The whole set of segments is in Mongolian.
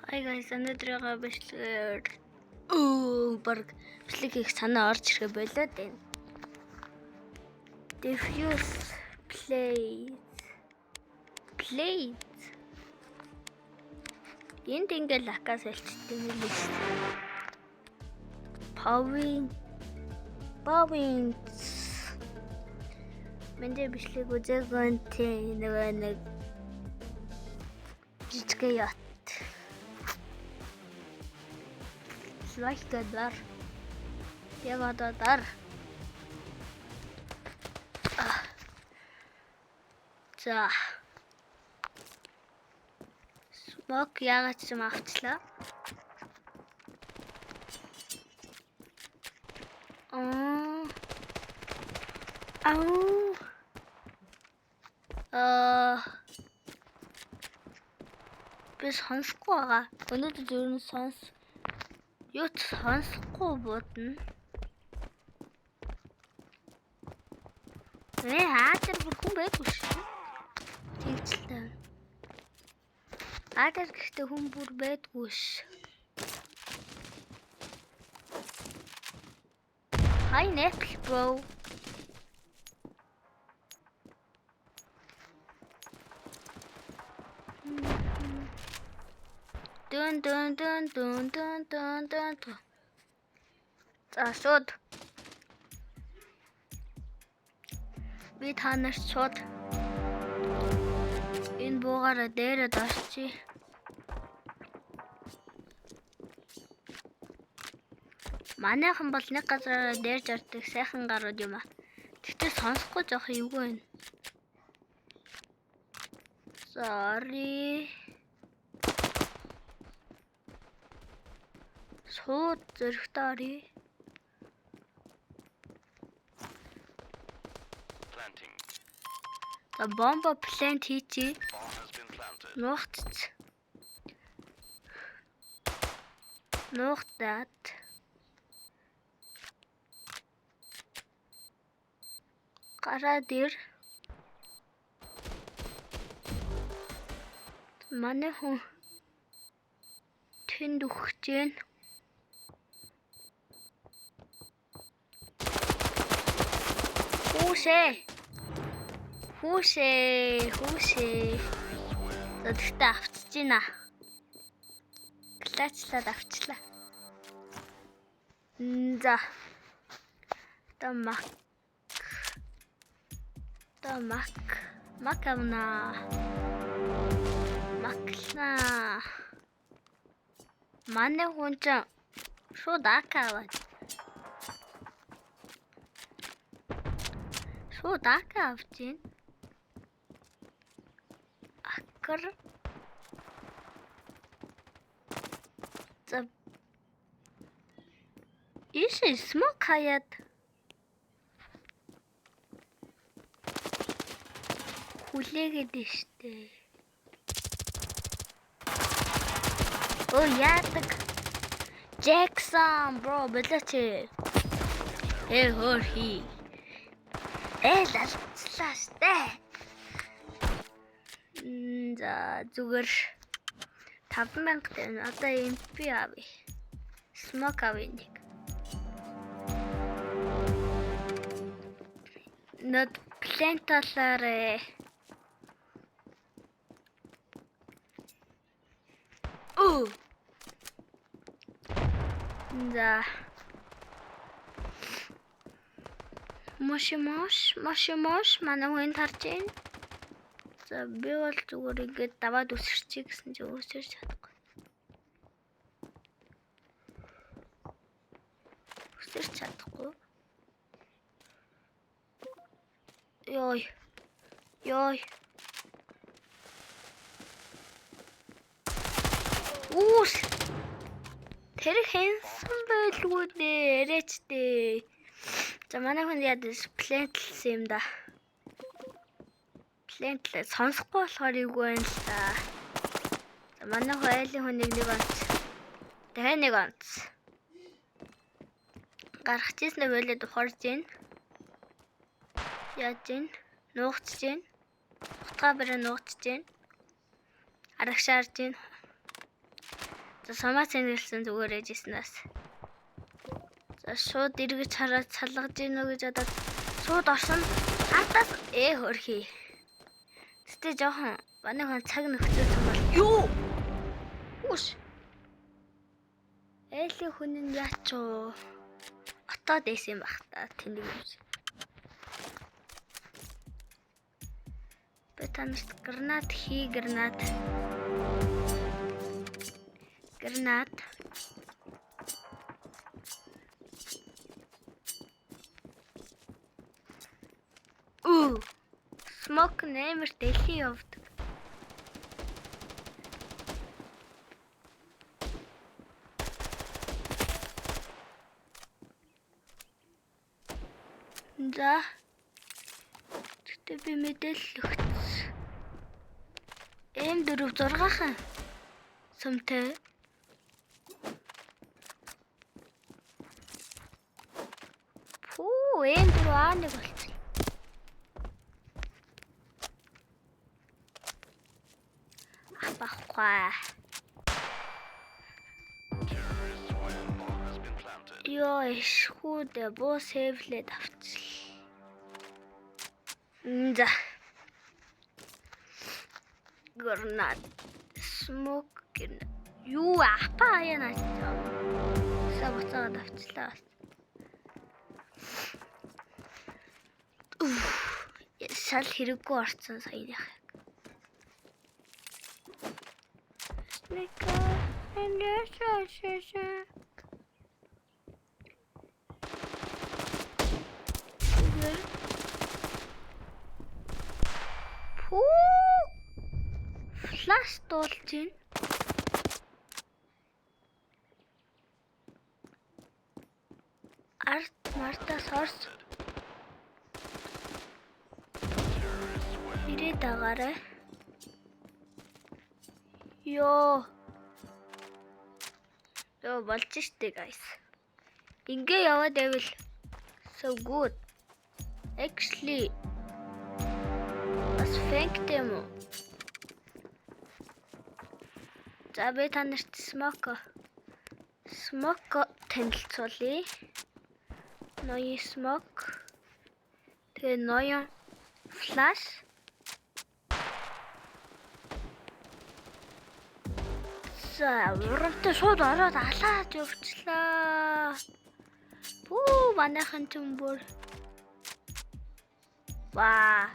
Hi guys, өнөөдрийнхөө бичлэгээр баг бичлэг хийх санаа орж ирэх болоод байна. Diffuse plates. Энд ингээл лакас хэлцдэг юм лээ. Powings. Мэндэ бичлэг үзээгүй нэг жижиг яат. Слайдер. Яг одоо дар. За. Смок яагаад ч юм авчлаа. Би сонсохгүй байгаа. Өнөөдөр зөв нь юу ч сонсохгүй бодно. Хаадар хүн байдгүй шүү. Тэгчлээ. Хаадар гэхдээ хүн бүр байдгүй ш. Pineapple bro. Dun. За шууд. Би та нарт шууд энэ буугаараа дээрээ орчие. Манайхан бол нэг газараа дээрж ордог сайхан гарууд юм аа. Тэгтээ сонсохгүй жоох эвгүй байна. Sorry. Шууд зөрөгтэй. За бомба плант хийчи. Нуухтаад. Гараад ир. Манай хүн тэнд өгч जैन. Хүүшээ. Тэгтээ авчиж гинэ. Клачлаад авчлаа. За. Макамна. Маклна. Манай хүн ч шууд акаваад. Шууд акавж гин. Акар. За. Иши смок хаяад. Хүлээгээд штэ. Яадаг. Jackson bro болооч. Хөрхи. Лалцлаа штэ. За зүгээр 5000 тань одоо MP авъя. Смок авъя нэг. Нод планталаарэ. За. Мош манай хүн тарж байна. За би бол зүгээр ингээд даваад үсэрчээ гэсэн чи үсэрч чадахгүй. Йой. Үс. Тэр хэнсэн байлгүй дээ. Эрээчтэй. За манай хүн ядаж плантлсан юм да. Плантлаа сонсохгүй болохоор юу вэ л та. За манай хүн айлын хүнийг нэг онц. Дахиад нэг онц. Гарах чийснэ болоод ухарж гин. Яаж гин? Нуугч гин. Утгаа бараа нуугч гин. Арагшаарж гин. За самаа цэнгэлсэн зүгээр ээжснээс. За шууд эргэж хараад салгаж гинөө гэж бодоод шууд орсон. Хатаас хөрхий. Гэтэ жоохон манай хүн цаг нөхцөлсөн бол юу? Үш. Элийн хүн нь яач вэ? Отоод эсэн бах та тэнийг юм шиг. Бетанст гранат хий гранат. Гранат. Смок нэмэр дэлхий явдаг. За. Тэгтээ би мэдээлэл өгсөн. М4 6хан. Сумтай. Пүү, М4 А1 болчихсон. Бахваа. Ёо, эшхүүдээ буу сэвлээд авчихлаа. За. Гранат. Смок гэнэ. Юу апа яна. Савцаад авчлаа. Шал хэрэггүй орцсон саяных. Ника энэшээ. Флаш дуулж байна. Арт мартас орс. Ирээд агаарай. Ёо болж штэ guys. Ингээ яваад байвал so good. Actually бас фэнк демо. За би та нарт смок танилцуулъя. Ноён смок. Тэгээ ноён флаш. За урамтай шууд ороод алаад явчлаа. Бүү манайхан түмбөр. Ваа.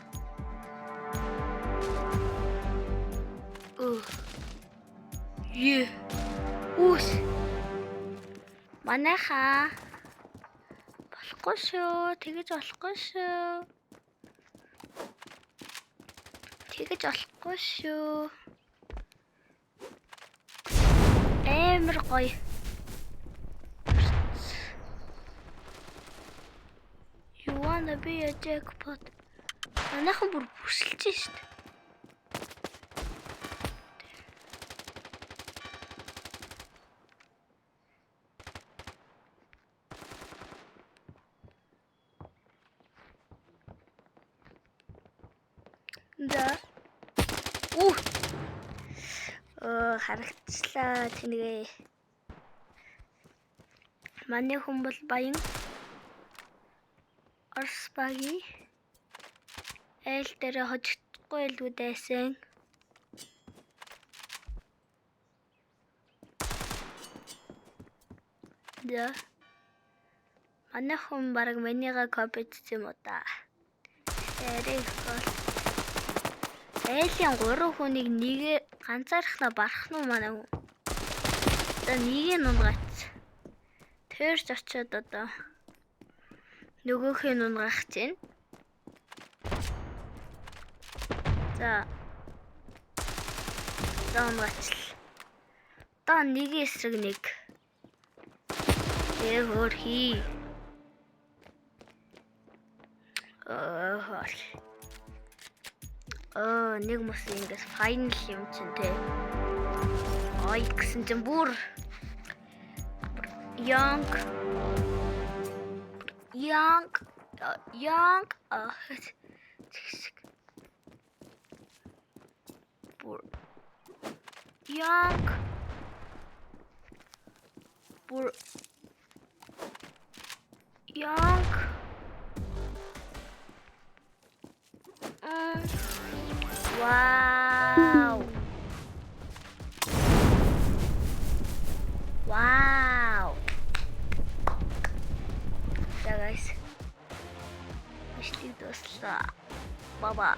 Үс. Манайхаа болохгүй шүү. Тэгэж болохгүй шүү. Тэгэж болохгүй шүү. Эмэр гоё. You wanna be a jackpot. Манайхан бүр бүсэлж штт. Да. Харагчлаа тэнгээ. Манай хүн бол баян Орс багийн айл дээр хожигдохгүй илгүүдээсэн. Да. Манай хүн бараг манийга копидсэн юм уу та. Айлын 3 хүнийг нэгэ ганцаархнаа барах нь манай хүн. За нэгийг нунгац. Тэрч очиод одоо нөгөөхөө нунгаах чинь. За. Нунгаачл. Та нэгийн эсрэг нэг. Хөрхий. Нэг мос ингээс файнал юм чинь те. Ой гэсэн чинь бүр young бүр young бүр Янг. Вау. Вау. За guys. Бичлэг дуслаа. Баба.